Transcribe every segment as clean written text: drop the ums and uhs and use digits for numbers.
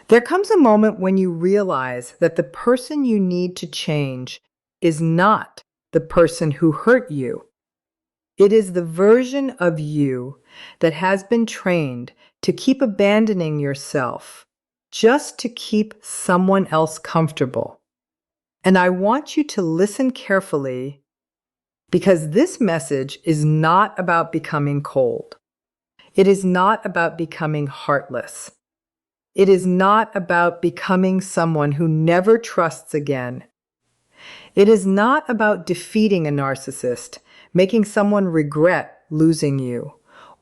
There comes a moment when you realize that the person you need to change is not the person who hurt you. It is the version of you that has been trained to keep abandoning yourself just to keep someone else comfortable. And I want you to listen carefully because this message is not about becoming cold. It is not about becoming heartless. It is not about becoming someone who never trusts again. It is not about defeating a narcissist, making someone regret losing you,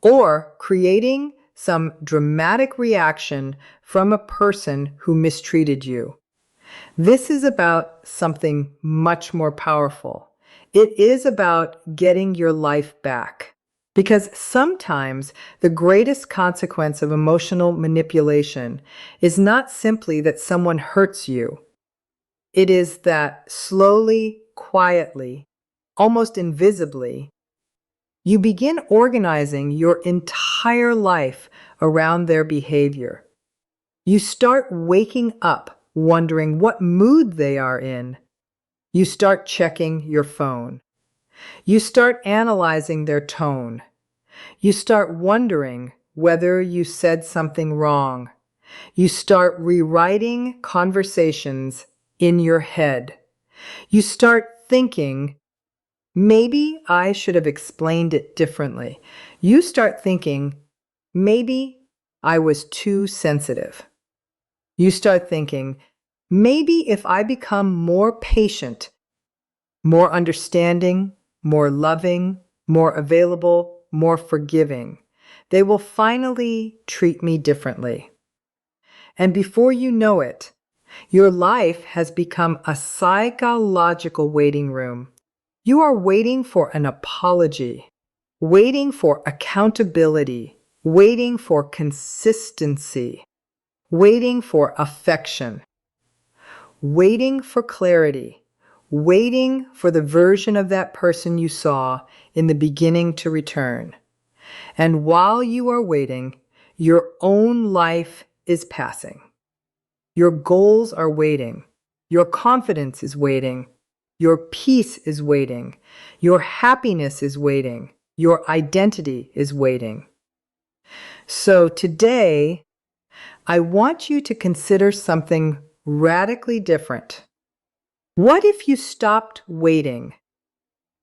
or creating some dramatic reaction from a person who mistreated you. This is about something much more powerful. It is about getting your life back. Because sometimes the greatest consequence of emotional manipulation is not simply that someone hurts you. It is that slowly, quietly, almost invisibly, you begin organizing your entire life around their behavior. You start waking up wondering what mood they are in. You start checking your phone. You start analyzing their tone. You start wondering whether you said something wrong. You start rewriting conversations in your head. You start thinking, maybe I should have explained it differently. You start thinking, maybe I was too sensitive. You start thinking, maybe if I become more patient, more understanding, more loving, more available, more forgiving, they will finally treat me differently. And before you know it, your life has become a psychological waiting room. You are waiting for an apology, waiting for accountability, waiting for consistency, waiting for affection, waiting for clarity, waiting for the version of that person you saw in the beginning to return. And while you are waiting, your own life is passing. Your goals are waiting. Your confidence is waiting. Your peace is waiting. Your happiness is waiting. Your identity is waiting. So today, I want you to consider something radically different. What if you stopped waiting?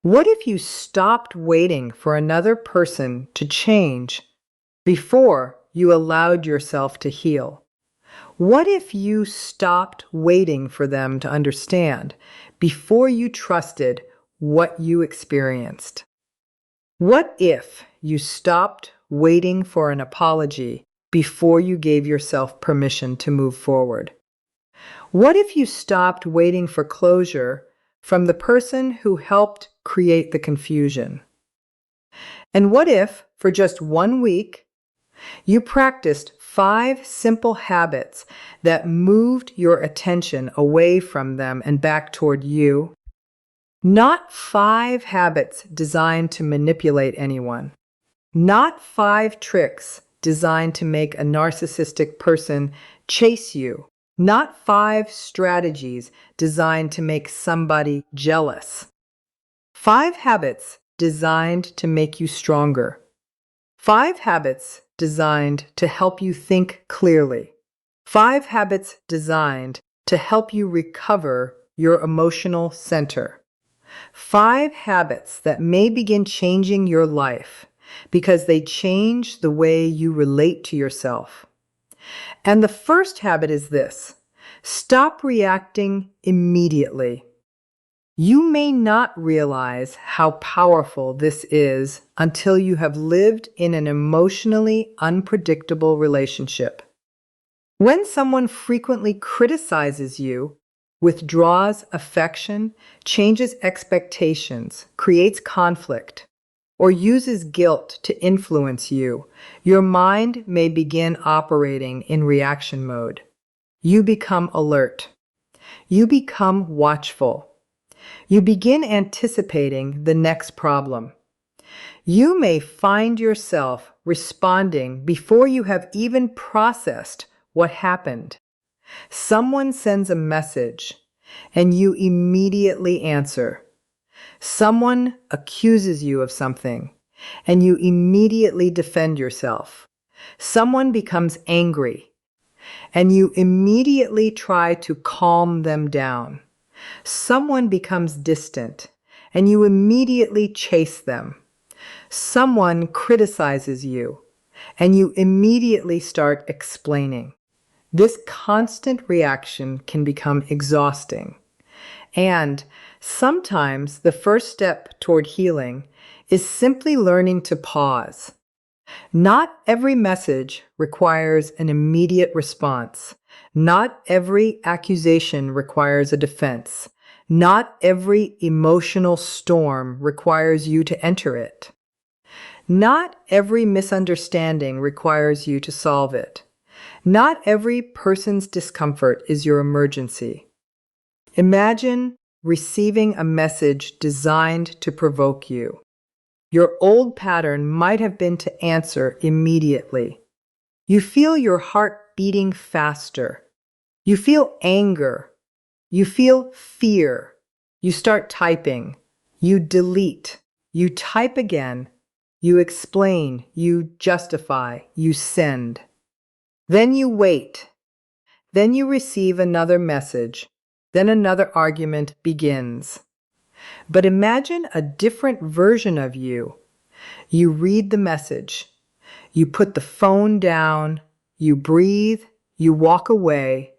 What if you stopped waiting for another person to change before you allowed yourself to heal? What if you stopped waiting for them to understand before you trusted what you experienced? What if you stopped waiting for an apology before you gave yourself permission to move forward? What if you stopped waiting for closure from the person who helped create the confusion? And what if, for just 1 week, you practiced 5 simple habits that moved your attention away from them and back toward you? Not 5 habits designed to manipulate anyone. Not 5 tricks designed to make a narcissistic person chase you. Not 5 strategies designed to make somebody jealous. 5 habits designed to make you stronger. 5 habits designed to help you think clearly. 5 habits designed to help you recover your emotional center. 5 habits that may begin changing your life because they change the way you relate to yourself. And the first habit is this: stop reacting immediately. You may not realize how powerful this is until you have lived in an emotionally unpredictable relationship. When someone frequently criticizes you, withdraws affection, changes expectations, creates conflict, or uses guilt to influence you, your mind may begin operating in reaction mode. You become alert. You become watchful. You begin anticipating the next problem. You may find yourself responding before you have even processed what happened. Someone sends a message and you immediately answer. Someone accuses you of something and you immediately defend yourself. Someone becomes angry and you immediately try to calm them down. Someone becomes distant and you immediately chase them. Someone criticizes you and you immediately start explaining. This constant reaction can become exhausting. And sometimes the first step toward healing is simply learning to pause. Not every message requires an immediate response. Not every accusation requires a defense. Not every emotional storm requires you to enter it. Not every misunderstanding requires you to solve it. Not every person's discomfort is your emergency. Imagine receiving a message designed to provoke you. Your old pattern might have been to answer immediately. You feel your heart beating faster. You feel anger. You feel fear. You start typing. You delete. You type again. You explain. You justify. You send. Then you wait. Then you receive another message. Then another argument begins. But imagine a different version of you. You read the message. You put the phone down. You breathe. You walk away.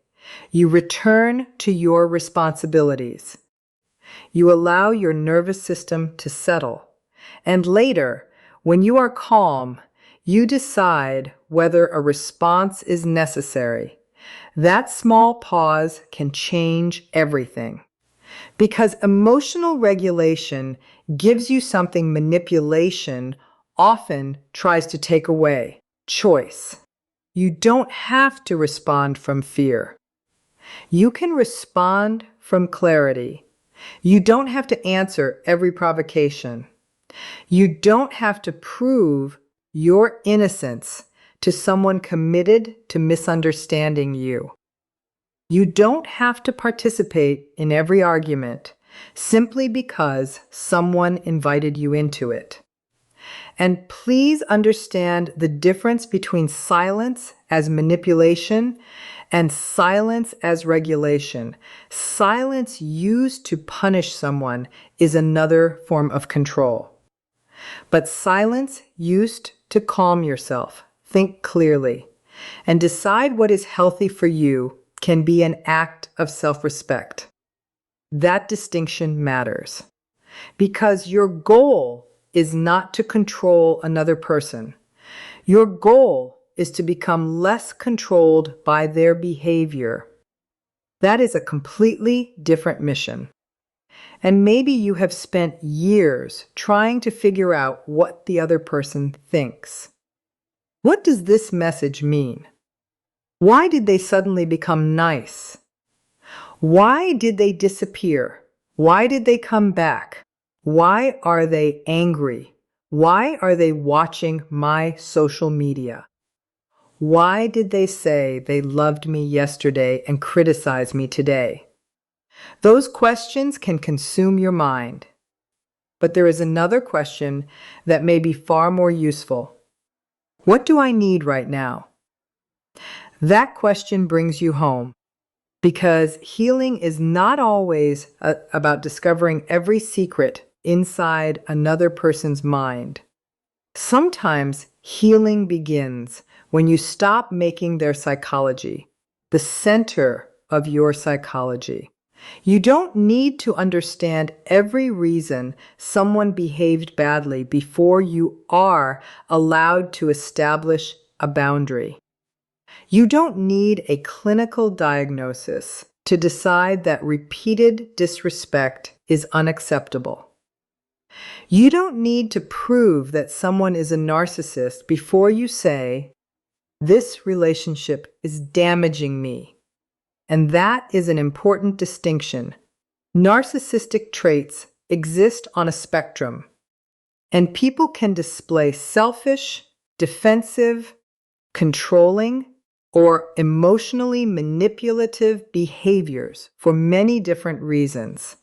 You return to your responsibilities. You allow your nervous system to settle. And later, when you are calm, you decide whether a response is necessary. That small pause can change everything. Because emotional regulation gives you something manipulation often tries to take away: choice. You don't have to respond from fear. You can respond from clarity. You don't have to answer every provocation. You don't have to prove your innocence to someone committed to misunderstanding you. You don't have to participate in every argument simply because someone invited you into it. And please understand the difference between silence as manipulation and silence as regulation. Silence used to punish someone is another form of control. But silence used to calm yourself, think clearly, and decide what is healthy for you can be an act of self-respect. That distinction matters because your goal is not to control another person. Your goal is to become less controlled by their behavior. That is a completely different mission. And maybe you have spent years trying to figure out what the other person thinks. What does this message mean? Why did they suddenly become nice? Why did they disappear? Why did they come back? Why are they angry? Why are they watching my social media? Why did they say they loved me yesterday and criticize me today? Those questions can consume your mind. But there is another question that may be far more useful. What do I need right now? That question brings you home. Because healing is not always about discovering every secret inside another person's mind. Sometimes healing begins when you stop making their psychology the center of your psychology. You don't need to understand every reason someone behaved badly before you are allowed to establish a boundary. You don't need a clinical diagnosis to decide that repeated disrespect is unacceptable. You don't need to prove that someone is a narcissist before you say, "This relationship is damaging me." And that is an important distinction. Narcissistic traits exist on a spectrum, and people can display selfish, defensive, controlling, or emotionally manipulative behaviors for many different reasons.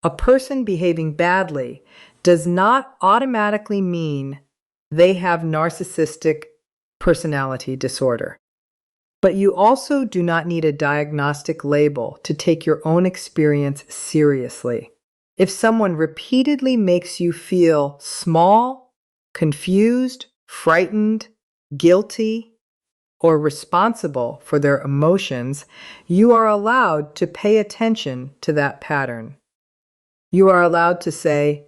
A person behaving badly does not automatically mean they have narcissistic personality disorder. But you also do not need a diagnostic label to take your own experience seriously. If someone repeatedly makes you feel small, confused, frightened, guilty, or responsible for their emotions, you are allowed to pay attention to that pattern. You are allowed to say,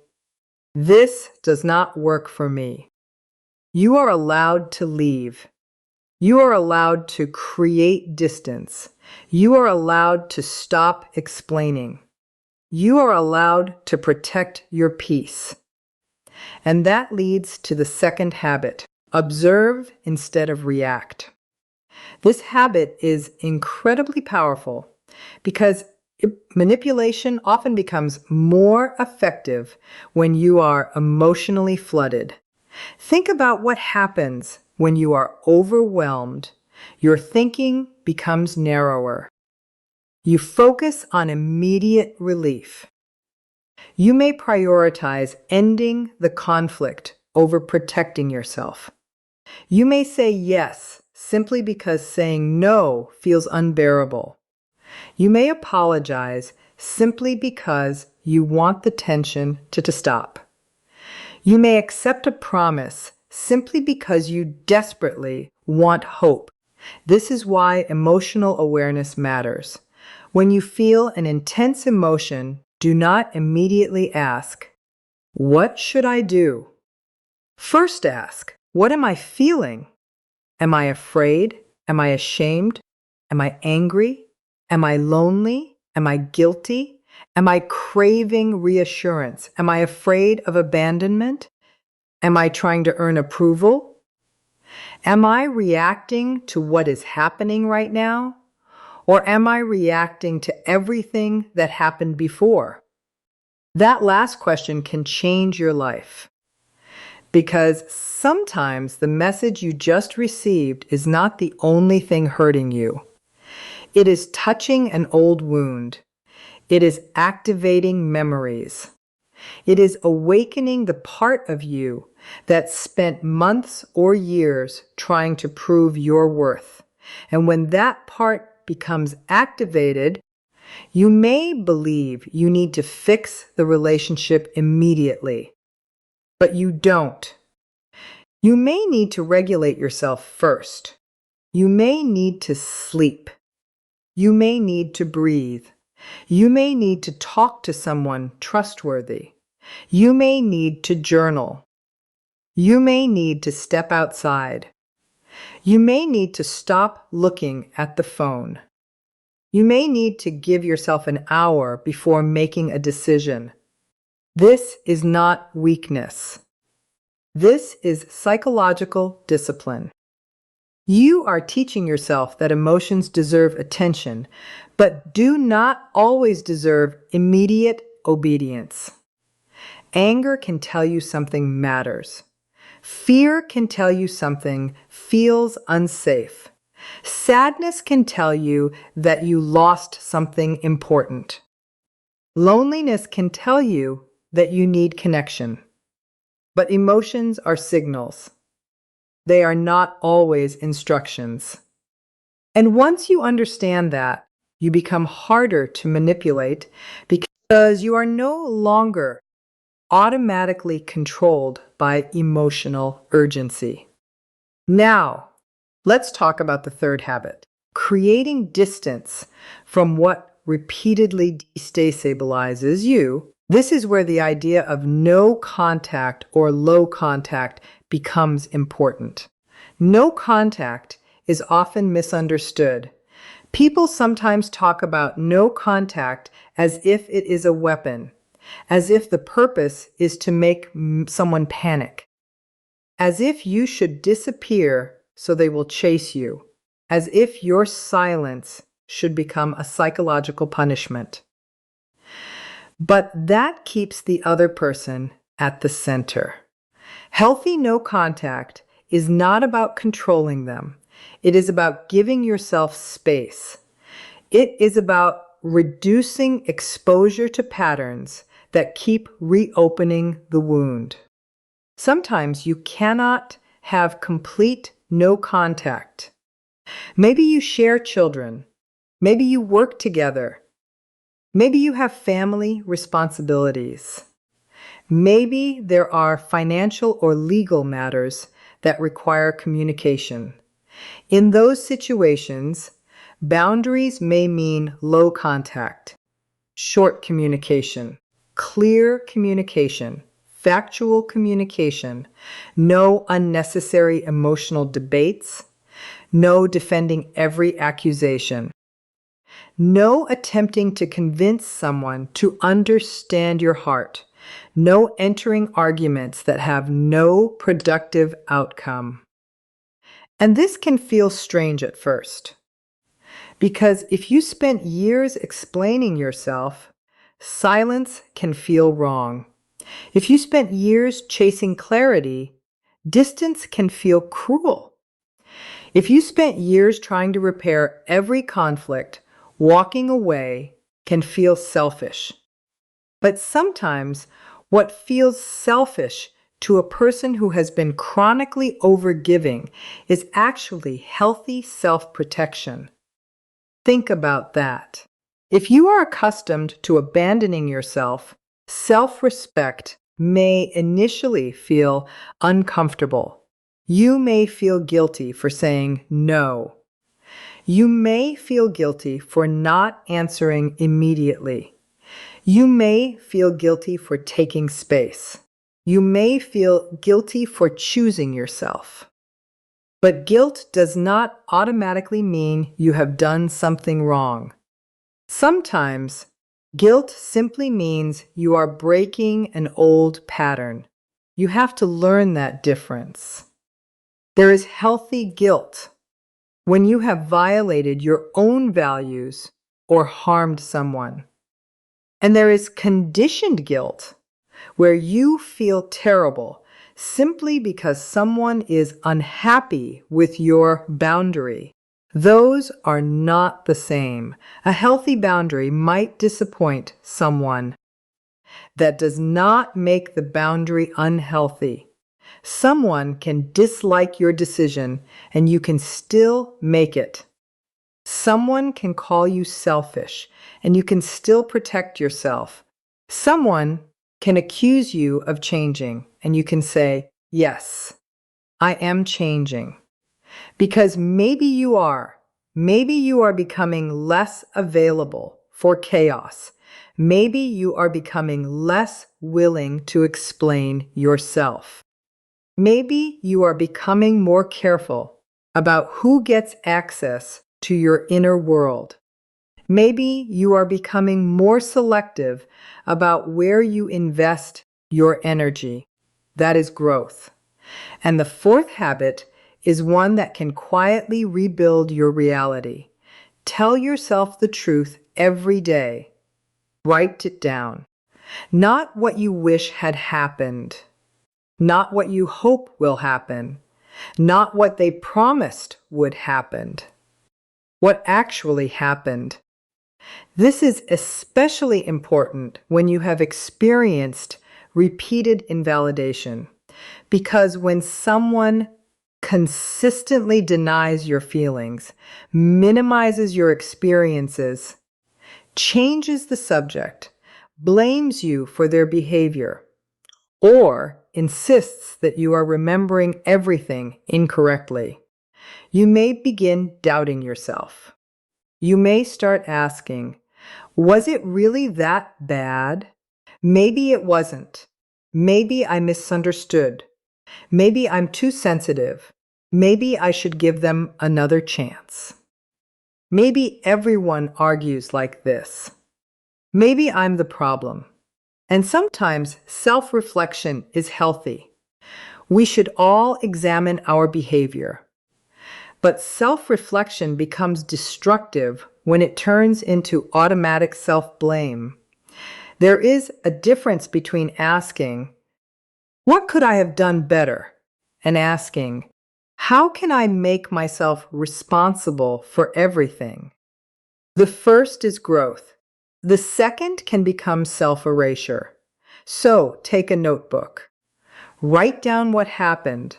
"This does not work for me." You are allowed to leave. You are allowed to create distance. You are allowed to stop explaining. You are allowed to protect your peace. And that leads to the second habit: observe instead of react. This habit is incredibly powerful because manipulation often becomes more effective when you are emotionally flooded. Think about what happens when you are overwhelmed. Your thinking becomes narrower. You focus on immediate relief. You may prioritize ending the conflict over protecting yourself. You may say yes simply because saying no feels unbearable. You may apologize simply because you want the tension to stop. You may accept a promise simply because you desperately want hope. This is why emotional awareness matters. When you feel an intense emotion, do not immediately ask, "What should I do?" First ask, "What am I feeling? Am I afraid? Am I ashamed? Am I angry? Am I lonely? Am I guilty? Am I craving reassurance? Am I afraid of abandonment? Am I trying to earn approval? Am I reacting to what is happening right now? Or am I reacting to everything that happened before?" That last question can change your life because sometimes the message you just received is not the only thing hurting you. It is touching an old wound. It is activating memories. It is awakening the part of you that spent months or years trying to prove your worth. And when that part becomes activated, you may believe you need to fix the relationship immediately, but you don't. You may need to regulate yourself first. You may need to sleep. You may need to breathe. You may need to talk to someone trustworthy. You may need to journal. You may need to step outside. You may need to stop looking at the phone. You may need to give yourself an hour before making a decision. This is not weakness. This is psychological discipline. You are teaching yourself that emotions deserve attention, but do not always deserve immediate obedience. Anger can tell you something matters. Fear can tell you something feels unsafe. Sadness can tell you that you lost something important. Loneliness can tell you that you need connection. But emotions are signals. They are not always instructions. And once you understand that, you become harder to manipulate because you are no longer automatically controlled by emotional urgency. Now, let's talk about the third habit: creating distance from what repeatedly destabilizes you. This is where the idea of no contact or low contact becomes important. No contact is often misunderstood. People sometimes talk about no contact as if it is a weapon, as if the purpose is to make someone panic, as if you should disappear so they will chase you, as if your silence should become a psychological punishment. But that keeps the other person at the center. Healthy no contact is not about controlling them. It is about giving yourself space. It is about reducing exposure to patterns that keep reopening the wound. Sometimes you cannot have complete no contact. Maybe you share children. Maybe you work together. Maybe you have family responsibilities. Maybe there are financial or legal matters that require communication. In those situations, boundaries may mean low contact, short communication, clear communication, factual communication, no unnecessary emotional debates, no defending every accusation, no attempting to convince someone to understand your heart, no entering arguments that have no productive outcome. And this can feel strange at first, because if you spent years explaining yourself, silence can feel wrong. If you spent years chasing clarity, distance can feel cruel. If you spent years trying to repair every conflict, walking away can feel selfish. But sometimes what feels selfish to a person who has been chronically overgiving is actually healthy self-protection. Think about that. If you are accustomed to abandoning yourself, self-respect may initially feel uncomfortable. You may feel guilty for saying no. You may feel guilty for not answering immediately. You may feel guilty for taking space. You may feel guilty for choosing yourself. But guilt does not automatically mean you have done something wrong. Sometimes, guilt simply means you are breaking an old pattern. You have to learn that difference. There is healthy guilt when you have violated your own values or harmed someone. And there is conditioned guilt where you feel terrible simply because someone is unhappy with your boundary. Those are not the same. A healthy boundary might disappoint someone. That does not make the boundary unhealthy. Someone can dislike your decision and you can still make it. Someone can call you selfish and you can still protect yourself. Someone can accuse you of changing and you can say, yes, I am changing. Because maybe you are. Maybe you are becoming less available for chaos. Maybe you are becoming less willing to explain yourself. Maybe you are becoming more careful about who gets access to your inner world. Maybe you are becoming more selective about where you invest your energy. That is growth. And the fourth habit is one that can quietly rebuild your reality. Tell yourself the truth every day. Write it down. Not what you wish had happened. Not what you hope will happen. Not what they promised would happen. What actually happened. This is especially important when you have experienced repeated invalidation, because when someone consistently denies your feelings, minimizes your experiences, changes the subject, blames you for their behavior, or insists that you are remembering everything incorrectly, you may begin doubting yourself. You may start asking, was it really that bad? Maybe it wasn't. Maybe I misunderstood. Maybe I'm too sensitive. Maybe I should give them another chance. Maybe everyone argues like this. Maybe I'm the problem. And sometimes self-reflection is healthy. We should all examine our behavior. But self-reflection becomes destructive when it turns into automatic self-blame. There is a difference between asking, what could I have done better? And asking, How can I make myself responsible for everything? The first is growth. The second can become self-erasure. So take a notebook. Write down what happened.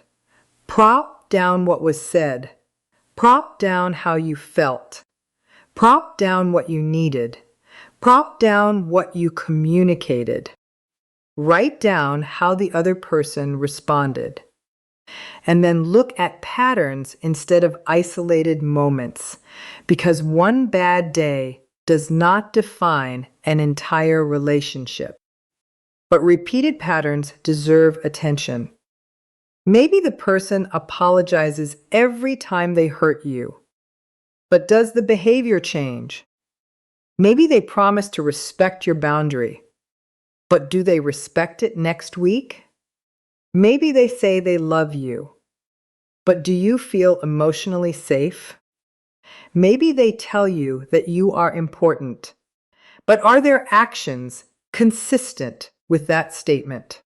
Prop down what was said. Prop down how you felt. Prop down what you needed. Prop down what you communicated. Write down how the other person responded. And then look at patterns instead of isolated moments, because one bad day does not define an entire relationship. But repeated patterns deserve attention. Maybe the person apologizes every time they hurt you. But does the behavior change? Maybe they promise to respect your boundary. But do they respect it next week? Maybe they say they love you. But do you feel emotionally safe? Maybe they tell you that you are important. But are their actions consistent with that statement?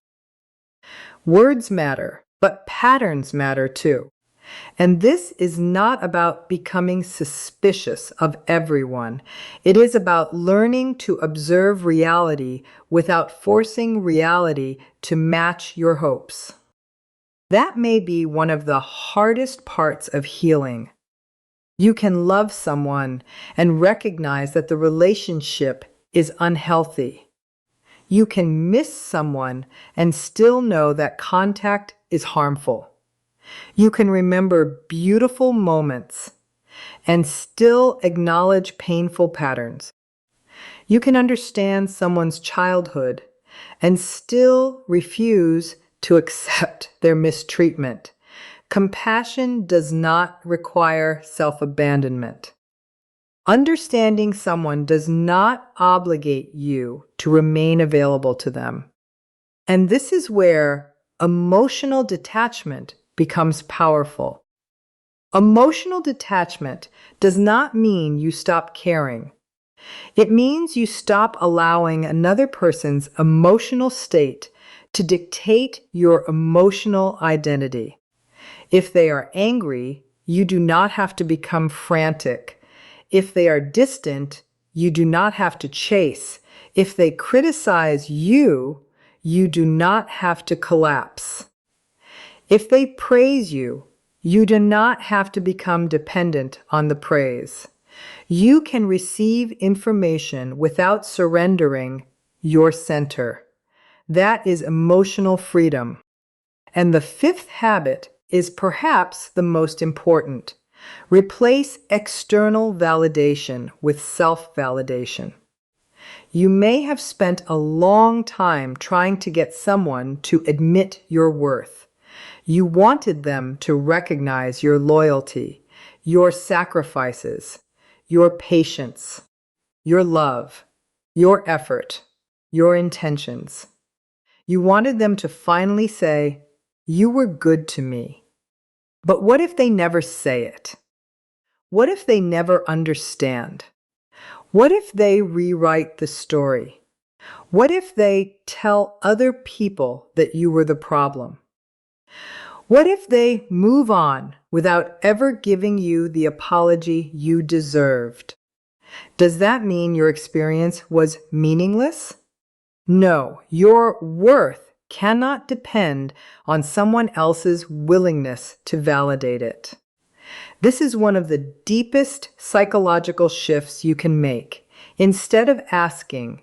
Words matter, but patterns matter too. And this is not about becoming suspicious of everyone. It is about learning to observe reality without forcing reality to match your hopes. That may be one of the hardest parts of healing. You can love someone and recognize that the relationship is unhealthy. You can miss someone and still know that contact is harmful. You can remember beautiful moments and still acknowledge painful patterns. You can understand someone's childhood and still refuse to accept their mistreatment. Compassion does not require self-abandonment. Understanding someone does not obligate you to remain available to them. And this is where emotional detachment becomes powerful. Emotional detachment does not mean you stop caring. It means you stop allowing another person's emotional state to dictate your emotional identity. If they are angry, you do not have to become frantic. If they are distant, you do not have to chase. If they criticize you, you do not have to collapse. If they praise you, you do not have to become dependent on the praise. You can receive information without surrendering your center. That is emotional freedom. And the fifth habit is perhaps the most important. Replace external validation with self-validation. You may have spent a long time trying to get someone to admit your worth. You wanted them to recognize your loyalty, your sacrifices, your patience, your love, your effort, your intentions. You wanted them to finally say, "You were good to me." But what if they never say it? What if they never understand? What if they rewrite the story? What if they tell other people that you were the problem? What if they move on without ever giving you the apology you deserved? Does that mean your experience was meaningless? No, your worth cannot depend on someone else's willingness to validate it. This is one of the deepest psychological shifts you can make. Instead of asking,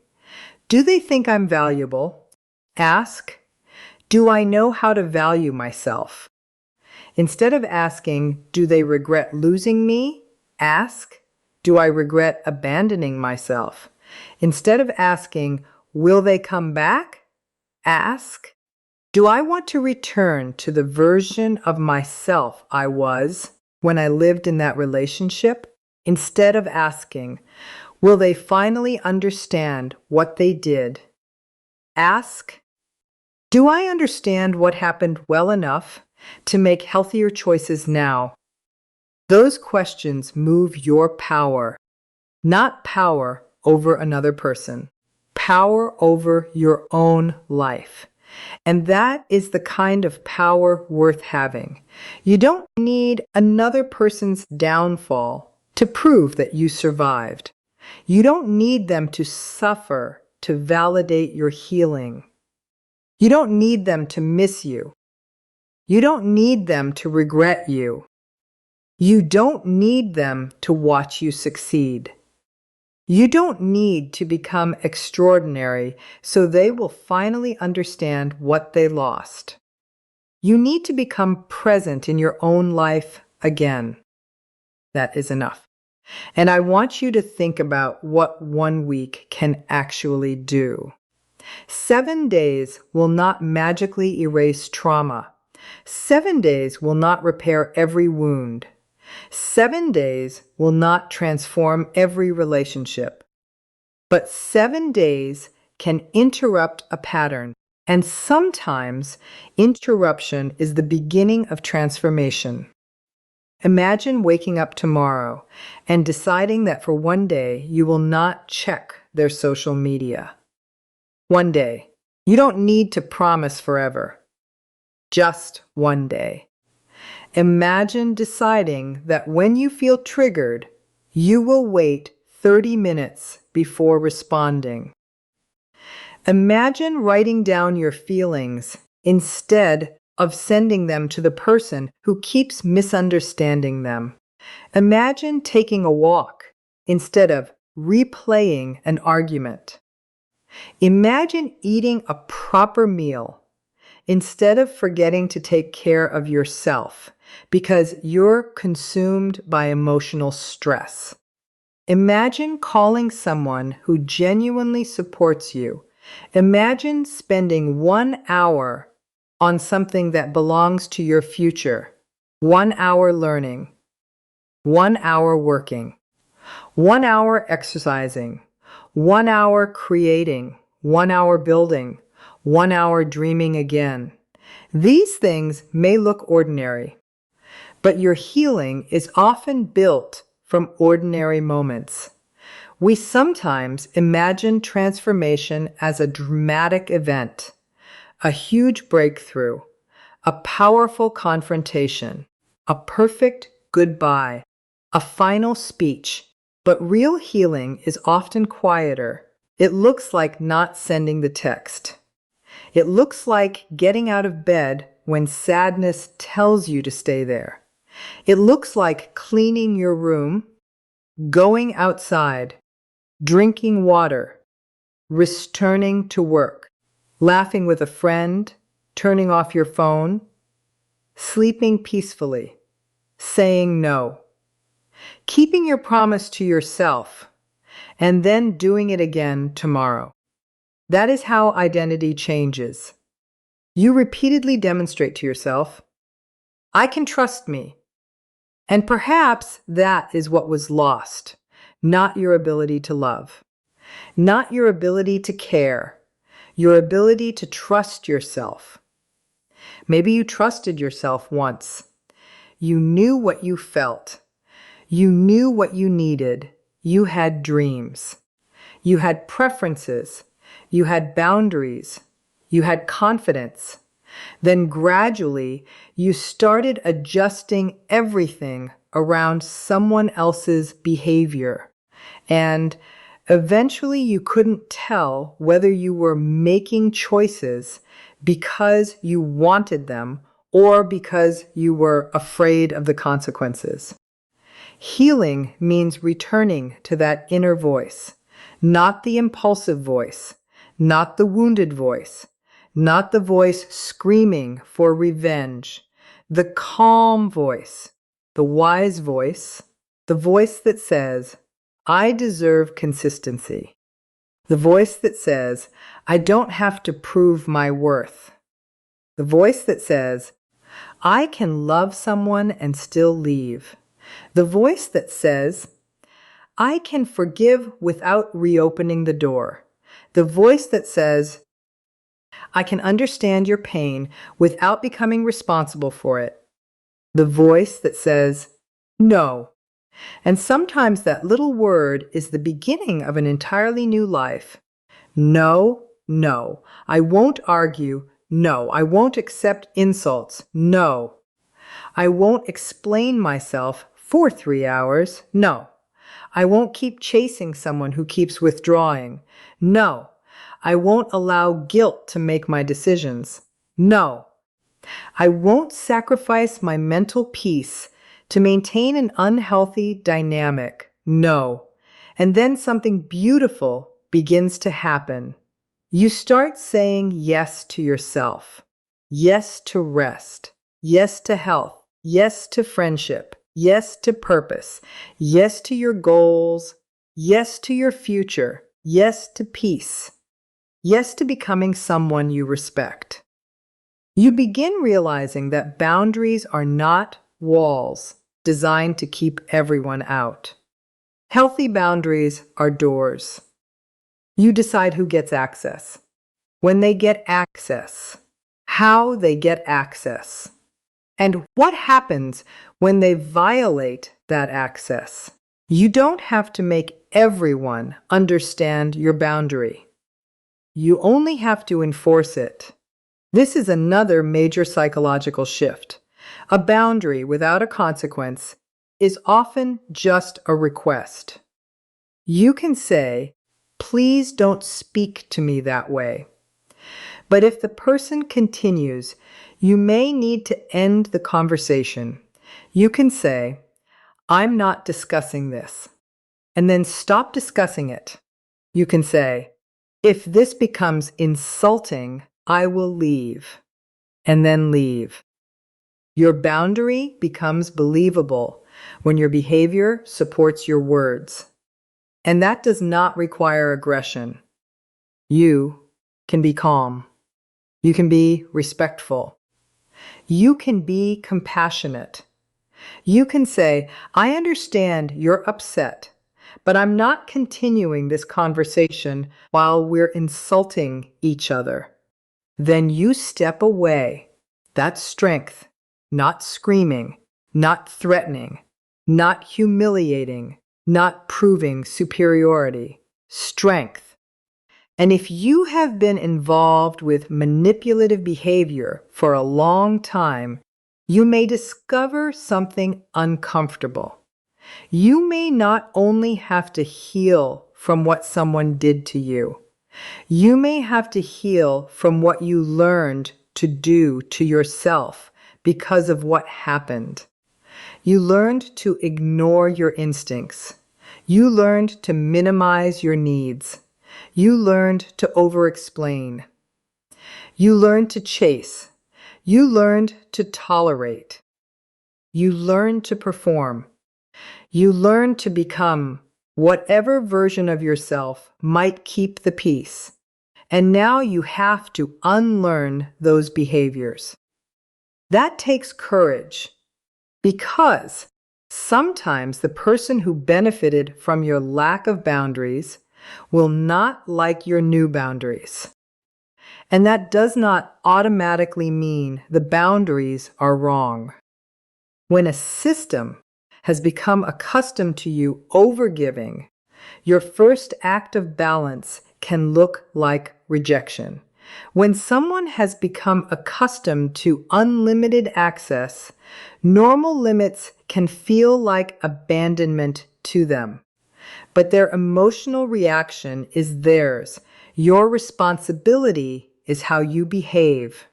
"Do they think I'm valuable?" ask, "Do I know how to value myself?" Instead of asking, "Do they regret losing me?" ask, "Do I regret abandoning myself?" Instead of asking, "Will they come back?" ask, "Do I want to return to the version of myself I was when I lived in that relationship?" Instead of asking, "Will they finally understand what they did?" ask, "Do I understand what happened well enough to make healthier choices now?" Those questions move your power, not power over another person, power over your own life. And that is the kind of power worth having. You don't need another person's downfall to prove that you survived. You don't need them to suffer to validate your healing. You don't need them to miss you. You don't need them to regret you. You don't need them to watch you succeed. You don't need to become extraordinary so they will finally understand what they lost. You need to become present in your own life again. That is enough. And I want you to think about what 1 week can actually do. 7 days will not magically erase trauma. 7 days will not repair every wound. 7 days will not transform every relationship. But 7 days can interrupt a pattern. And sometimes interruption is the beginning of transformation. Imagine waking up tomorrow and deciding that for 1 day you will not check their social media. 1 day. You don't need to promise forever. Just 1 day. Imagine deciding that when you feel triggered, you will wait 30 minutes before responding. Imagine writing down your feelings instead of sending them to the person who keeps misunderstanding them. Imagine taking a walk instead of replaying an argument. Imagine eating a proper meal instead of forgetting to take care of yourself because you're consumed by emotional stress. Imagine calling someone who genuinely supports you. Imagine spending 1 hour on something that belongs to your future. 1 hour learning, 1 hour working, 1 hour exercising, 1 hour creating, 1 hour building, 1 hour dreaming again. These things may look ordinary, but your healing is often built from ordinary moments. We sometimes imagine transformation as a dramatic event, a huge breakthrough, a powerful confrontation, a perfect goodbye, a final speech. But real healing is often quieter. It looks like not sending the text. It looks like getting out of bed when sadness tells you to stay there. It looks like cleaning your room, going outside, drinking water, returning to work, laughing with a friend, turning off your phone, sleeping peacefully, saying no, keeping your promise to yourself, and then doing it again tomorrow. That is how identity changes. You repeatedly demonstrate to yourself, I can trust me. And perhaps that is what was lost, not your ability to love, not your ability to care, your ability to trust yourself. Maybe you trusted yourself once. You knew what you felt. You knew what you needed. You had dreams. You had preferences. You had boundaries. You had confidence. Then gradually, you started adjusting everything around someone else's behavior. And eventually, you couldn't tell whether you were making choices because you wanted them or because you were afraid of the consequences. Healing means returning to that inner voice, not the impulsive voice, not the wounded voice, not the voice screaming for revenge, the calm voice, the wise voice, the voice that says, I deserve consistency, the voice that says, I don't have to prove my worth, the voice that says, I can love someone and still leave, the voice that says, I can forgive without reopening the door, the voice that says, I can understand your pain without becoming responsible for it. The voice that says, no. And sometimes that little word is the beginning of an entirely new life. No, no, I won't argue. No. I won't accept insults. No. I won't explain myself for 3 hours. No. I won't keep chasing someone who keeps withdrawing. No. I won't allow guilt to make my decisions. No. I won't sacrifice my mental peace to maintain an unhealthy dynamic. No. And then something beautiful begins to happen. You start saying yes to yourself, yes to rest, yes to health, yes to friendship, yes to purpose, yes to your goals, yes to your future, yes to peace, yes to becoming someone you respect. You begin realizing that boundaries are not walls designed to keep everyone out. Healthy boundaries are doors. You decide who gets access, when they get access, how they get access, and what happens when they violate that access. You don't have to make everyone understand your boundary. You only have to enforce it. This is another major psychological shift. A boundary without a consequence is often just a request. You can say, "Please don't speak to me that way." But if the person continues, you may need to end the conversation. You can say, "I'm not discussing this," and then stop discussing it. You can say, "If this becomes insulting, I will leave," and then leave. Your boundary becomes believable when your behavior supports your words. And that does not require aggression. You can be calm. You can be respectful. You can be compassionate. You can say, "I understand you're upset, but I'm not continuing this conversation while we're insulting each other." Then you step away. That's strength, not screaming, not threatening, not humiliating, not proving superiority. Strength. And if you have been involved with manipulative behavior for a long time, you may discover something uncomfortable. You may not only have to heal from what someone did to you, you may have to heal from what you learned to do to yourself because of what happened. You learned to ignore your instincts. You learned to minimize your needs. You learned to over-explain. You learned to chase. You learned to tolerate. You learned to perform. You learned to become whatever version of yourself might keep the peace. And now you have to unlearn those behaviors. That takes courage because sometimes the person who benefited from your lack of boundaries will not like your new boundaries. And that does not automatically mean the boundaries are wrong. When a system has become accustomed to you overgiving, your first act of balance can look like rejection. When someone has become accustomed to unlimited access, normal limits can feel like abandonment to them. But their emotional reaction is theirs. Your responsibility is how you behave.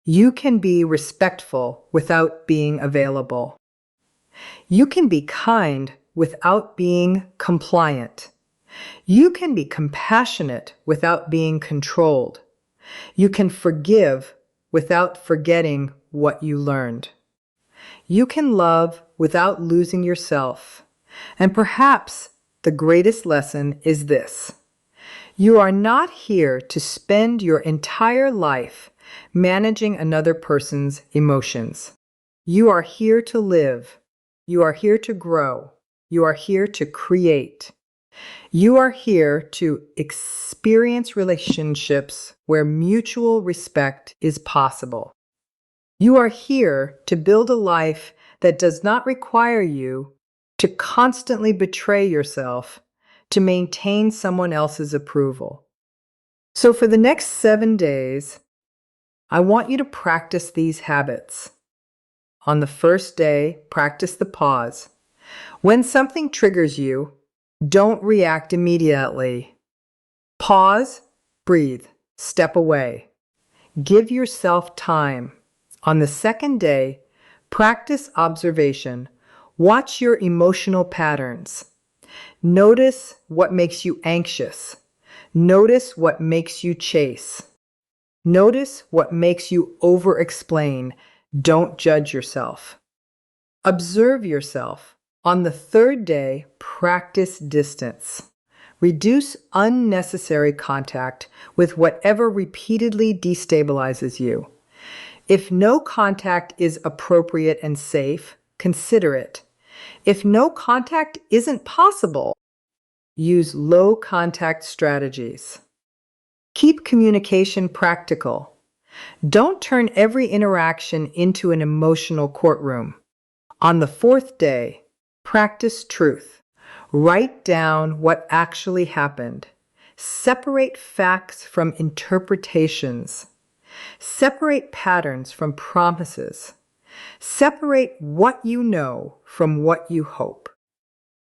You can be respectful without being available. You can be kind without being compliant. You can be compassionate without being controlled. You can forgive without forgetting what you learned. You can love without losing yourself. And perhaps the greatest lesson is this: you are not here to spend your entire life managing another person's emotions. You are here to live. You are here to grow. You are here to create. You are here to experience relationships where mutual respect is possible. You are here to build a life that does not require you to constantly betray yourself to maintain someone else's approval. So for the next 7 days, I want you to practice these habits. On the first day, practice the pause. When something triggers you, don't react immediately. Pause, breathe, step away. Give yourself time. On the second day, practice observation. Watch your emotional patterns. Notice what makes you anxious. Notice what makes you chase. Notice what makes you over-explain. Don't judge yourself. Observe yourself. On the third day, practice distance. Reduce unnecessary contact with whatever repeatedly destabilizes you. If no contact is appropriate and safe, consider it. If no contact isn't possible, use low contact strategies. Keep communication practical. Don't turn every interaction into an emotional courtroom. On the fourth day, practice truth. Write down what actually happened. Separate facts from interpretations. Separate patterns from promises. Separate what you know from what you hope.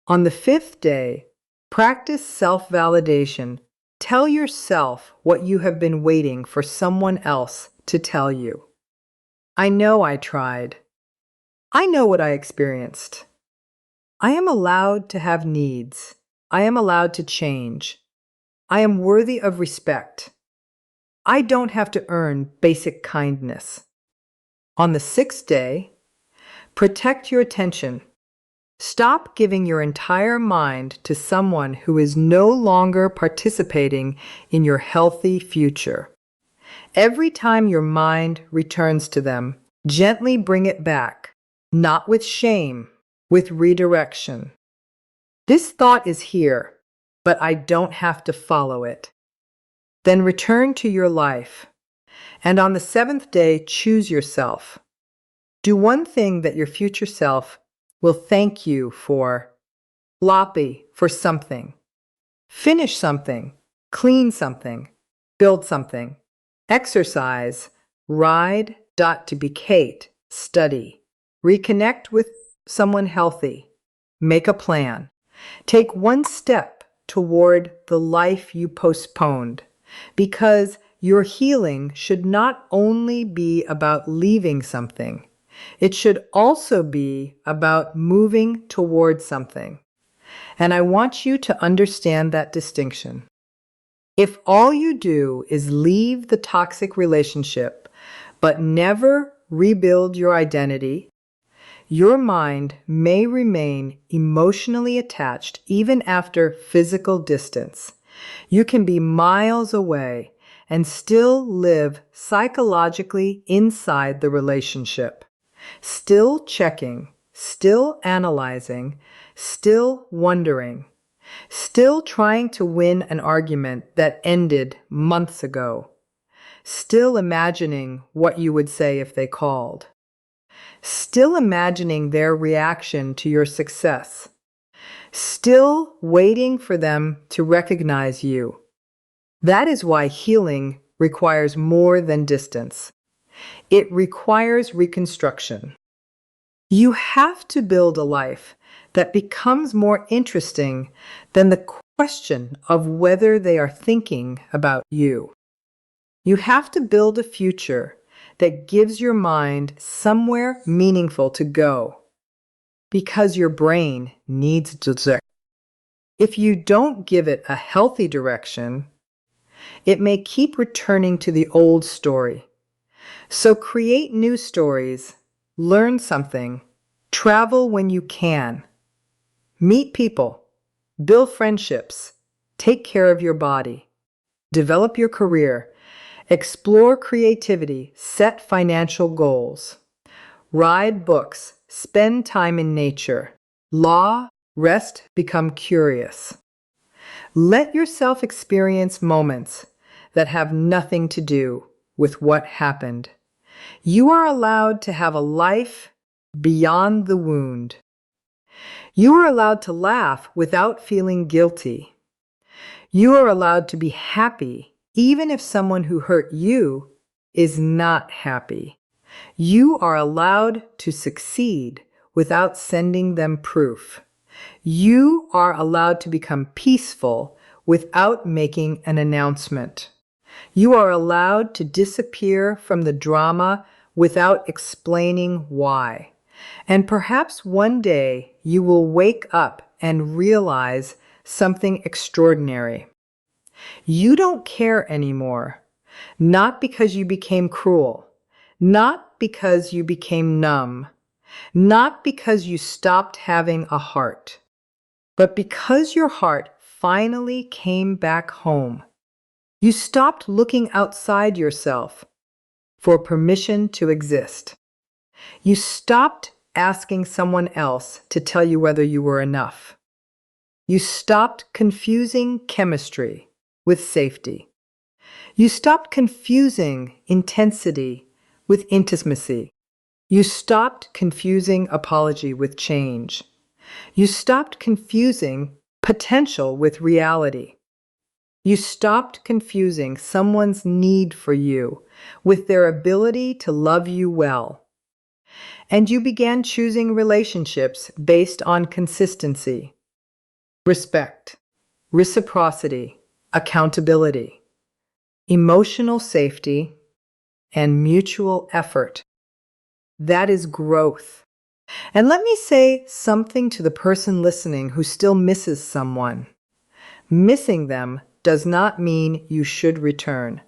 On the fifth day, practice self-validation. Tell yourself what you have been waiting for someone else to tell you. I know I tried. I know what I experienced. I am allowed to have needs. I am allowed to change. I am worthy of respect. I don't have to earn basic kindness. On the sixth day, protect your attention. Stop giving your entire mind to someone who is no longer participating in your healthy future. Every time your mind returns to them, gently bring it back, not with shame, with redirection. This thought is here, but I don't have to follow it. Then return to your life. And on the seventh day, choose yourself. Do one thing that your future self will thank you for. Floppy for something. Finish something. Clean something. Build something. Exercise. Ride. To be Kate. Study. Reconnect with someone healthy. Make a plan. Take one step toward the life you postponed, because your healing should not only be about leaving something, it should also be about moving toward something. And I want you to understand that distinction. If all you do is leave the toxic relationship, but never rebuild your identity, your mind may remain emotionally attached even after physical distance. You can be miles away and still live psychologically inside the relationship, still checking, still analyzing, still wondering, still trying to win an argument that ended months ago, still imagining what you would say if they called, still imagining their reaction to your success, still waiting for them to recognize you. That is why healing requires more than distance. It requires reconstruction. You have to build a life that becomes more interesting than the question of whether they are thinking about you. You have to build a future that gives your mind somewhere meaningful to go, because your brain needs direction. If you don't give it a healthy direction, it may keep returning to the old story. So create new stories, learn something, travel when you can, meet people, build friendships, take care of your body, develop your career, explore creativity, set financial goals, read books, spend time in nature, law, rest, become curious. Let yourself experience moments that have nothing to do with what happened. You are allowed to have a life beyond the wound. You are allowed to laugh without feeling guilty. You are allowed to be happy even if someone who hurt you is not happy. You are allowed to succeed without sending them proof. You are allowed to become peaceful without making an announcement. You are allowed to disappear from the drama without explaining why. And perhaps one day you will wake up and realize something extraordinary. You don't care anymore, not because you became cruel, not because you became numb, not because you stopped having a heart, but because your heart finally came back home. You stopped looking outside yourself for permission to exist. You stopped asking someone else to tell you whether you were enough. You stopped confusing chemistry with safety. You stopped confusing intensity with intimacy. You stopped confusing apology with change. You stopped confusing potential with reality. You stopped confusing someone's need for you with their ability to love you well. And you began choosing relationships based on consistency, respect, reciprocity, accountability, emotional safety, and mutual effort. That is growth. And let me say something to the person listening who still misses someone. Missing them does not mean you should return.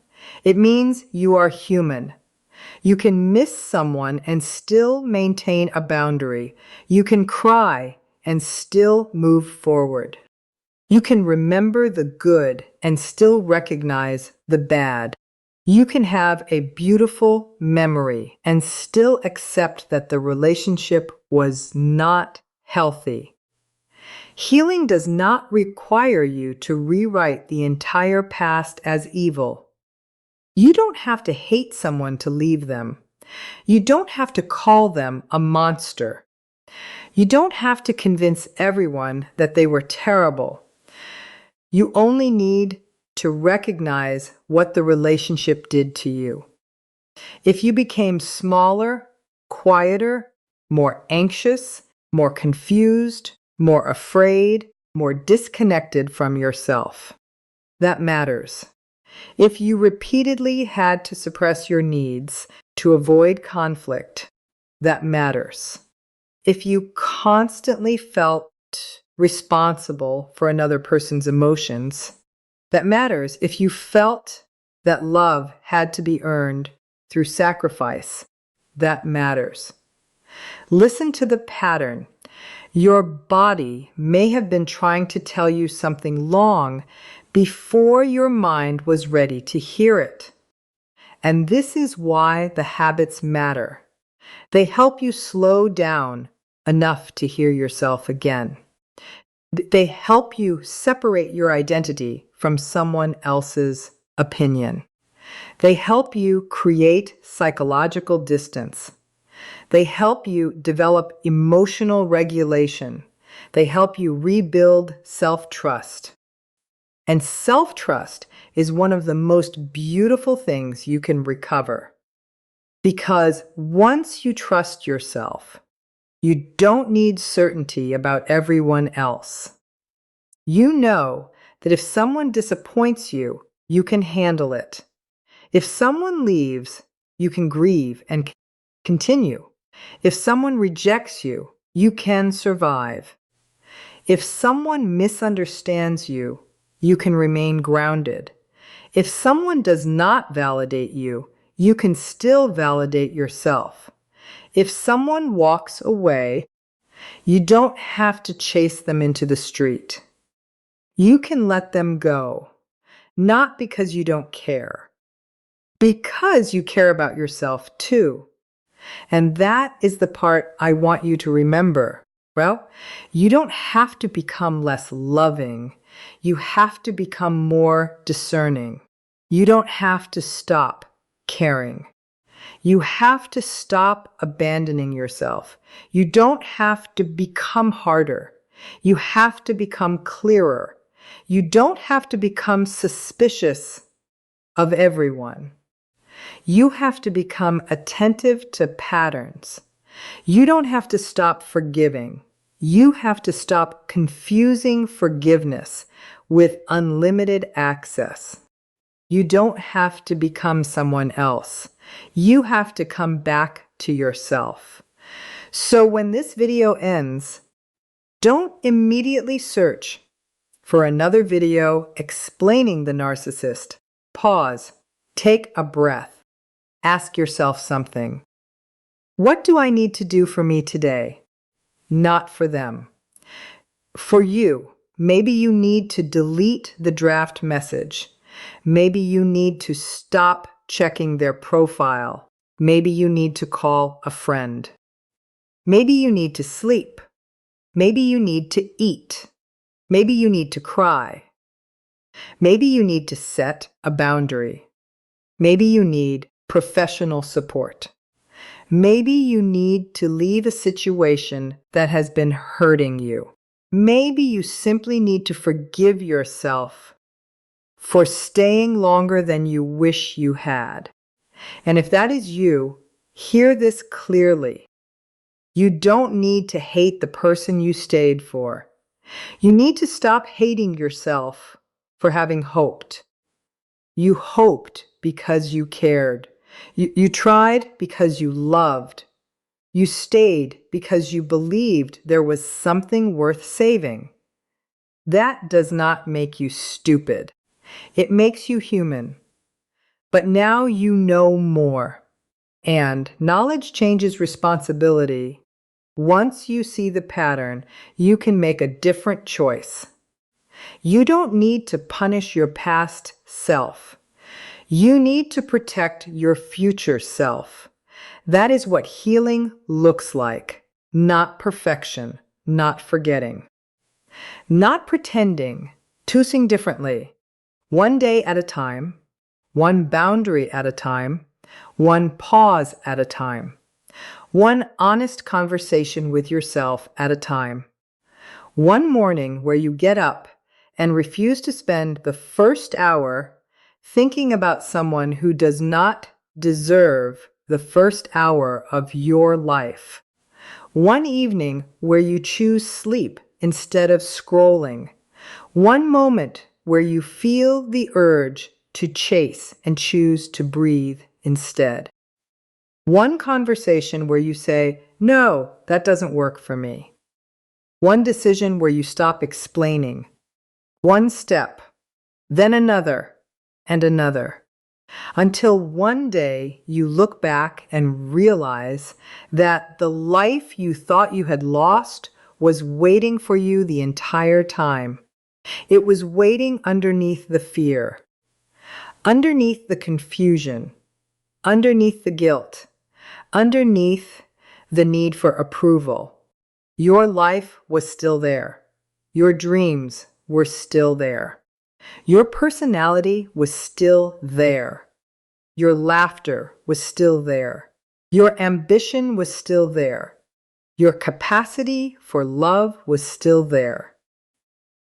It means you are human. You can miss someone and still maintain a boundary. You can cry and still move forward. You can remember the good and still recognize the bad. You can have a beautiful memory and still accept that the relationship was not healthy. Healing does not require you to rewrite the entire past as evil. You don't have to hate someone to leave them. You don't have to call them a monster. You don't have to convince everyone that they were terrible. You only need to recognize what the relationship did to you. If you became smaller, quieter, more anxious, more confused, more afraid, more disconnected from yourself, that matters. If you repeatedly had to suppress your needs to avoid conflict, that matters. If you constantly felt responsible for another person's emotions, that matters. If you felt that love had to be earned through sacrifice, that matters. Listen to the pattern. Your body may have been trying to tell you something long before your mind was ready to hear it. And this is why the habits matter. They help you slow down enough to hear yourself again. They help you separate your identity from someone else's opinion. They help you create psychological distance. They help you develop emotional regulation. They help you rebuild self-trust. And self-trust is one of the most beautiful things you can recover. Because once you trust yourself, you don't need certainty about everyone else. You know that if someone disappoints you, you can handle it. If someone leaves, you can grieve and continue. If someone rejects you, you can survive. If someone misunderstands you, you can remain grounded. If someone does not validate you, you can still validate yourself. If someone walks away, you don't have to chase them into the street. You can let them go, not because you don't care, because you care about yourself too. And that is the part I want you to remember. Well, you don't have to become less loving. You have to become more discerning. You don't have to stop caring. You have to stop abandoning yourself. You don't have to become harder. You have to become clearer. You don't have to become suspicious of everyone. You have to become attentive to patterns. You don't have to stop forgiving. You have to stop confusing forgiveness with unlimited access. You don't have to become someone else. You have to come back to yourself. So when this video ends, don't immediately search for another video explaining the narcissist. Pause. Take a breath. Ask yourself something. What do I need to do for me today? Not for them. For you, maybe you need to delete the draft message. Maybe you need to stop checking their profile. Maybe you need to call a friend. Maybe you need to sleep. Maybe you need to eat. Maybe you need to cry. Maybe you need to set a boundary. Maybe you need professional support. Maybe you need to leave a situation that has been hurting you. Maybe you simply need to forgive yourself for staying longer than you wish you had. And if that is you, hear this clearly. You don't need to hate the person you stayed for. You need to stop hating yourself for having hoped. You hoped because you cared. You tried because you loved. You stayed because you believed there was something worth saving. That does not make you stupid. It makes you human. But now you know more. And knowledge changes responsibility. Once you see the pattern, you can make a different choice. You don't need to punish your past self. You need to protect your future self. That is what healing looks like. Not perfection, not forgetting. Not pretending, choosing differently. One day at a time, one boundary at a time, one pause at a time, one honest conversation with yourself at a time. One morning where you get up and refuse to spend the first hour thinking about someone who does not deserve the first hour of your life. One evening where you choose sleep instead of scrolling. One moment where you feel the urge to chase and choose to breathe instead. One conversation where you say, "No, that doesn't work for me." One decision where you stop explaining. One step, then another, and another. Until one day you look back and realize that the life you thought you had lost was waiting for you the entire time. It was waiting underneath the fear, underneath the confusion, underneath the guilt, underneath the need for approval. Your life was still there. Your dreams were still there. Your personality was still there. Your laughter was still there. Your ambition was still there. Your capacity for love was still there.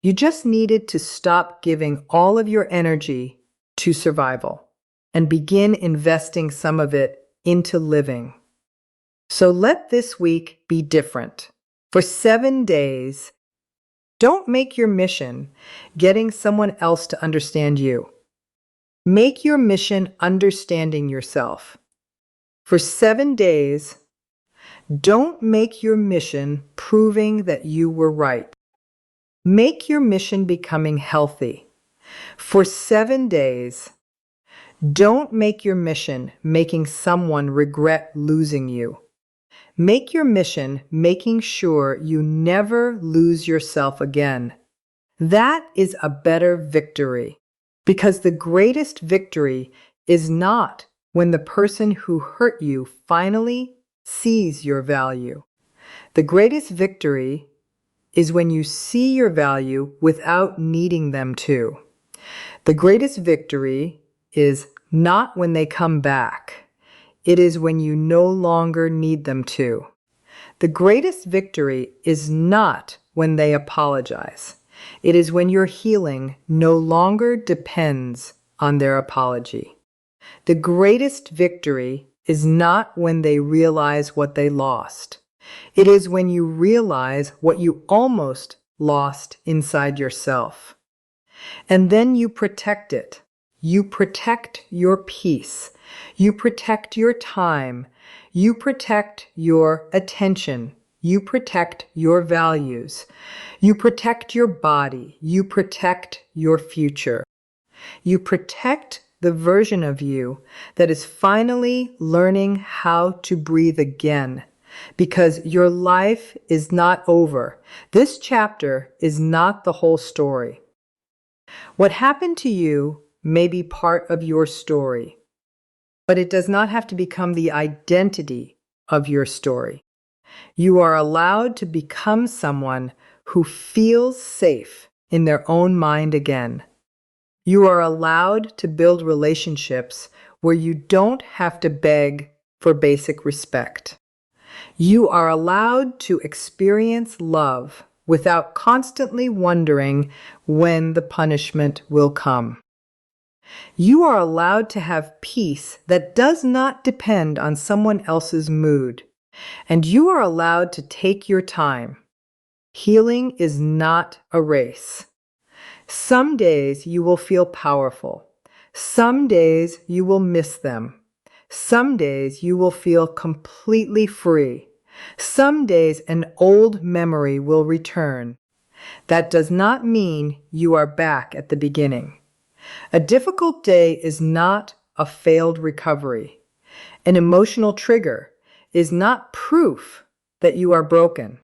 You just needed to stop giving all of your energy to survival and begin investing some of it into living. So let this week be different. For 7 days, don't make your mission getting someone else to understand you. Make your mission understanding yourself. For 7 days, don't make your mission proving that you were right. Make your mission becoming healthy. For 7 days, don't make your mission making someone regret losing you. Make your mission making sure you never lose yourself again. That is a better victory. Because the greatest victory is not when the person who hurt you finally sees your value. The greatest victory is when you see your value without needing them to. The greatest victory is not when they come back. It is when you no longer need them to. The greatest victory is not when they apologize. It is when your healing no longer depends on their apology. The greatest victory is not when they realize what they lost. It is when you realize what you almost lost inside yourself. And then you protect it. You protect your peace. You protect your time. You protect your attention. You protect your values. You protect your body. You protect your future. You protect the version of you that is finally learning how to breathe again, because your life is not over. This chapter is not the whole story. What happened to you may be part of your story, but it does not have to become the identity of your story. You are allowed to become someone who feels safe in their own mind again. You are allowed to build relationships where you don't have to beg for basic respect. You are allowed to experience love without constantly wondering when the punishment will come. You are allowed to have peace that does not depend on someone else's mood, and you are allowed to take your time. Healing is not a race. Some days you will feel powerful. Some days you will miss them. Some days you will feel completely free. Some days an old memory will return. That does not mean you are back at the beginning. A difficult day is not a failed recovery. An emotional trigger is not proof that you are broken.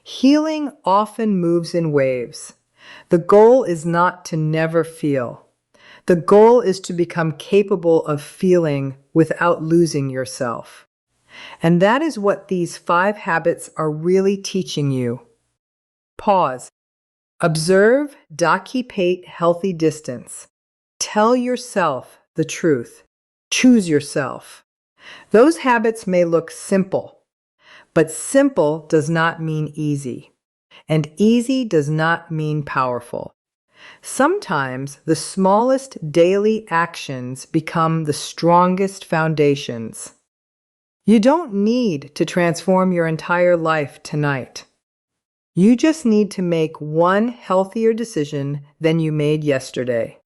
Healing often moves in waves. The goal is not to never feel. The goal is to become capable of feeling without losing yourself. And that is what these 5 habits are really teaching you. Pause. Observe, document healthy distance. Tell yourself the truth. Choose yourself. Those habits may look simple, but simple does not mean easy. And easy does not mean powerful. Sometimes the smallest daily actions become the strongest foundations. You don't need to transform your entire life tonight. You just need to make one healthier decision than you made yesterday.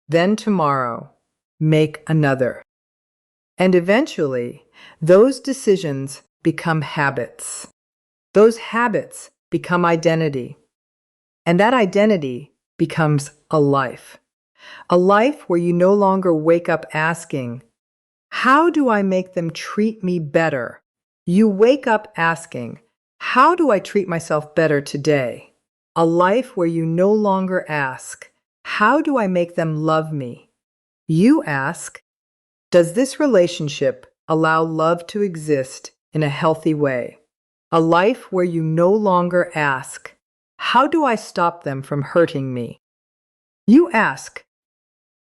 Then tomorrow, make another. And eventually, those decisions become habits. Those habits become identity. And that identity becomes a life. A life where you no longer wake up asking, how do I make them treat me better? You wake up asking, how do I treat myself better today? A life where you no longer ask, how do I make them love me? You ask, does this relationship allow love to exist in a healthy way? A life where you no longer ask, how do I stop them from hurting me? You ask,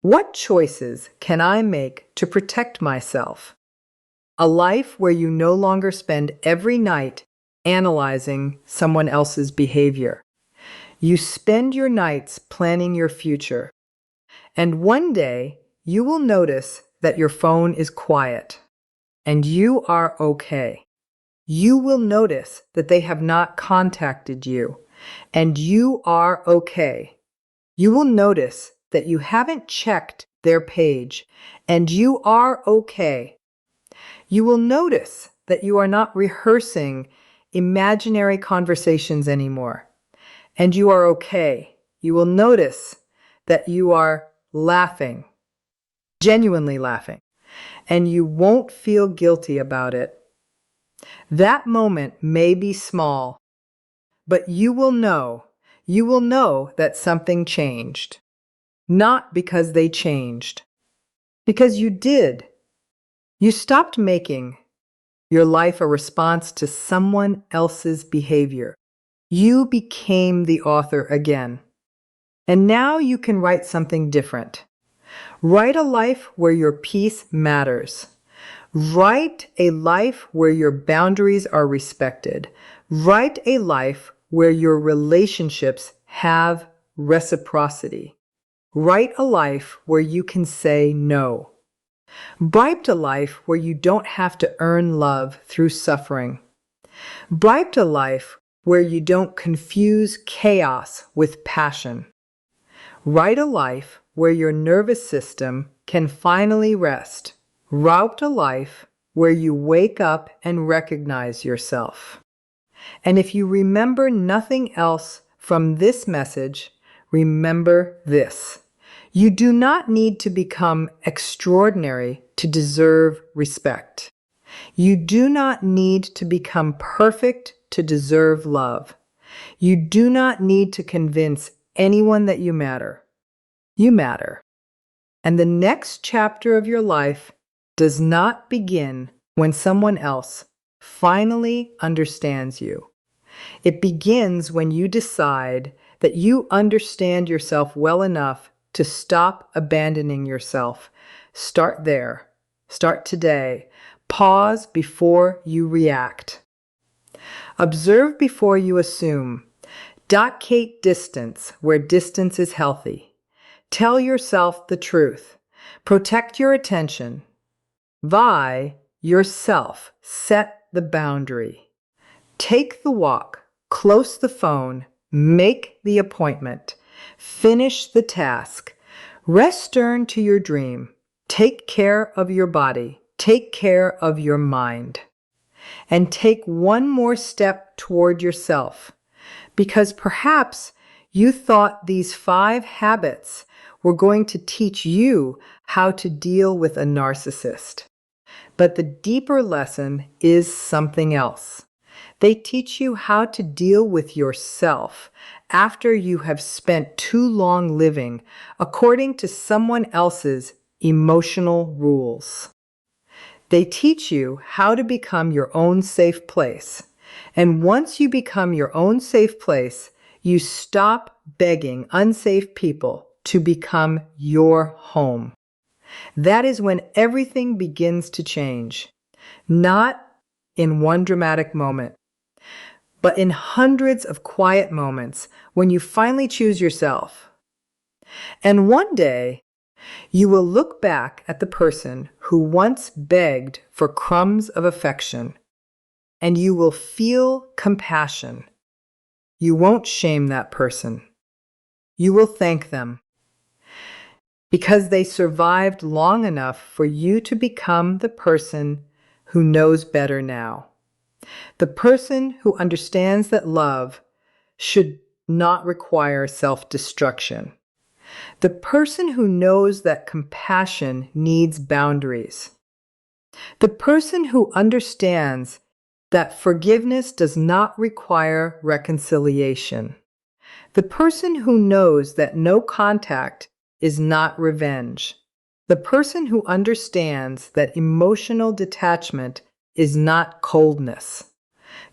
what choices can I make to protect myself? A life where you no longer spend every night analyzing someone else's behavior. You spend your nights planning your future. And one day, you will notice that your phone is quiet, and you are okay. You will notice that they have not contacted you, and you are okay. You will notice that you haven't checked their page, and you are okay. You will notice that you are not rehearsing imaginary conversations anymore, and you are okay. You will notice that you are laughing, genuinely laughing, and you won't feel guilty about it. That moment may be small, but you will know that something changed. Not because they changed, because you did. You stopped making your life a response to someone else's behavior. You became the author again. And now you can write something different. Write a life where your peace matters. Write a life where your boundaries are respected. Write a life where your relationships have reciprocity. Write a life where you can say no. Bribe to life where you don't have to earn love through suffering. Bribe to life where you don't confuse chaos with passion. Write a life where your nervous system can finally rest. Route a life where you wake up and recognize yourself. And if you remember nothing else from this message, remember this. You do not need to become extraordinary to deserve respect. You do not need to become perfect to deserve love. You do not need to convince anyone that you matter. You matter. And the next chapter of your life does not begin when someone else finally understands you. It begins when you decide that you understand yourself well enough to stop abandoning yourself. Start there. Start today. Pause before you react. Observe before you assume. Dictate distance where distance is healthy. Tell yourself the truth. Protect your attention. Vie yourself. Set the boundary. Take the walk. Close the phone. Make the appointment. Finish the task. Rest stern to your dream. Take care of your body. Take care of your mind. And take one more step toward yourself. Because perhaps you thought these 5 habits were going to teach you how to deal with a narcissist. But the deeper lesson is something else. They teach you how to deal with yourself after you have spent too long living according to someone else's emotional rules. They teach you how to become your own safe place. And once you become your own safe place, you stop begging unsafe people to become your home. That is when everything begins to change. Not in one dramatic moment, but in hundreds of quiet moments when you finally choose yourself. And one day, you will look back at the person who once begged for crumbs of affection, and you will feel compassion. You won't shame that person. You will thank them because they survived long enough for you to become the person who knows better now. The person who understands that love should not require self-destruction. The person who knows that compassion needs boundaries. The person who understands that forgiveness does not require reconciliation. The person who knows that no contact is not revenge. The person who understands that emotional detachment is not coldness.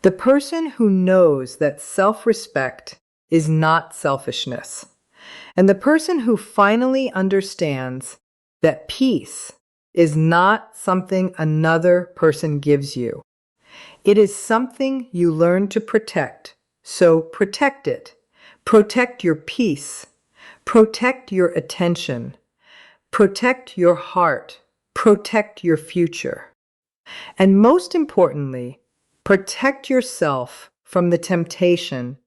The person who knows that self-respect is not selfishness. And the person who finally understands that peace is not something another person gives you. It is something you learn to protect. So protect it. Protect your peace. Protect your attention. Protect your heart. Protect your future. And most importantly, protect yourself from the temptation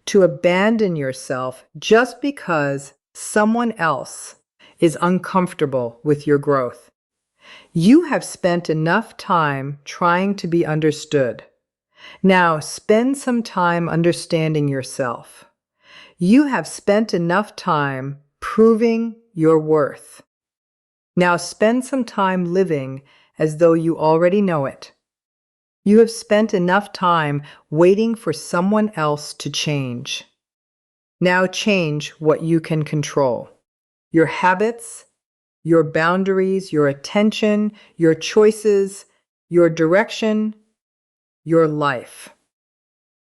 to abandon yourself just because someone else is uncomfortable with your growth. You have spent enough time trying to be understood. Now spend some time understanding yourself. You have spent enough time proving your worth. Now spend some time living as though you already know it. You have spent enough time waiting for someone else to change. Now change what you can control. Your habits, your boundaries, your attention, your choices, your direction, your life.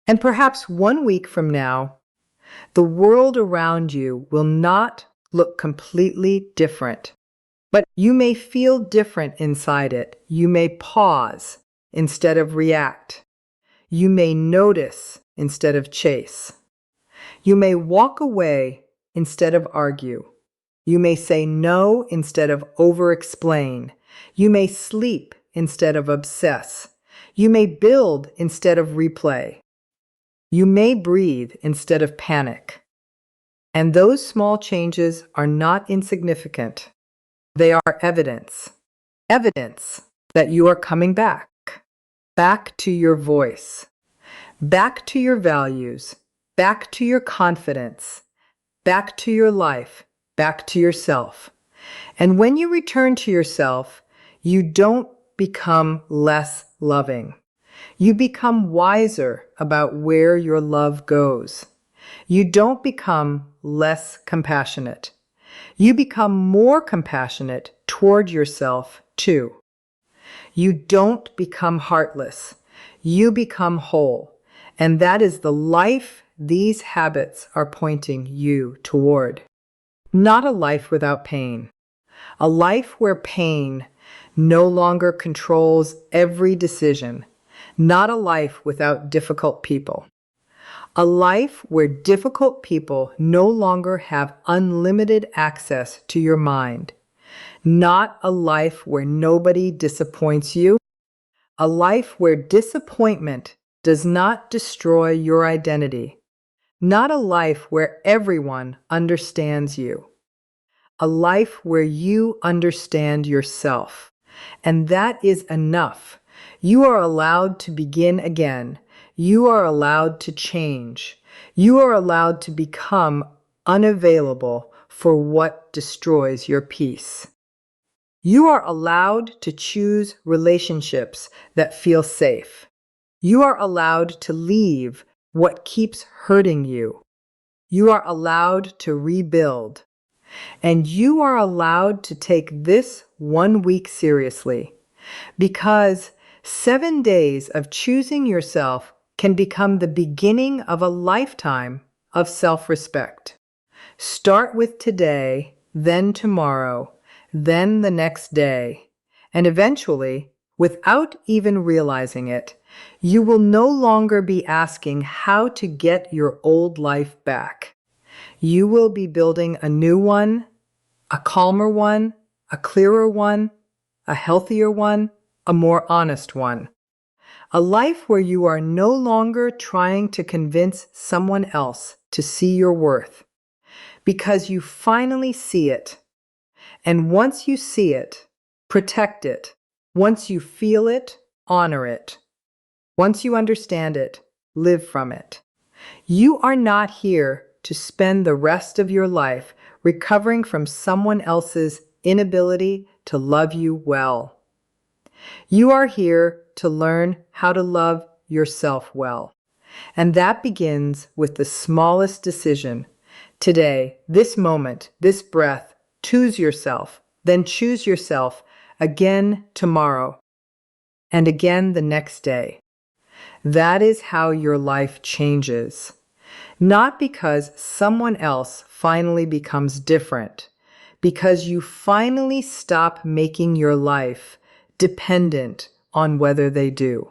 And perhaps 1 week from now, the world around you will not look completely different, but you may feel different inside it. You may pause instead of react. You may notice instead of chase. You may walk away instead of argue. You may say no instead of over-explain. You may sleep instead of obsess. You may build instead of replay. You may breathe instead of panic. And those small changes are not insignificant. They are evidence. Evidence that you are coming back. Back to your voice. Back to your values. Back to your confidence. Back to your life. Back to yourself. And when you return to yourself, you don't become less loving. You become wiser about where your love goes. You don't become less compassionate. You become more compassionate toward yourself, too. You don't become heartless. You become whole. And that is the life these habits are pointing you toward. Not a life without pain. A life where pain no longer controls every decision. Not a life without difficult people. A life where difficult people no longer have unlimited access to your mind. Not a life where nobody disappoints you. A life where disappointment does not destroy your identity. Not a life where everyone understands you. A life where you understand yourself. And that is enough. You are allowed to begin again. You are allowed to change. You are allowed to become unavailable for what destroys your peace. You are allowed to choose relationships that feel safe. You are allowed to leave what keeps hurting you. You are allowed to rebuild. And you are allowed to take this 1 week seriously, because 7 days of choosing yourself can become the beginning of a lifetime of self-respect. Start with today, then tomorrow, then the next day, and eventually, without even realizing it, you will no longer be asking how to get your old life back. You will be building a new one, a calmer one, a clearer one, a healthier one, a more honest one. A life where you are no longer trying to convince someone else to see your worth, because you finally see it. And once you see it, protect it. Once you feel it, honor it. Once you understand it, live from it. You are not here to spend the rest of your life recovering from someone else's inability to love you well. You are here to learn how to love yourself well. And that begins with the smallest decision. Today, this moment, this breath, choose yourself, then choose yourself again tomorrow, and again the next day. That is how your life changes. Not because someone else finally becomes different, because you finally stop making your life dependent on whether they do.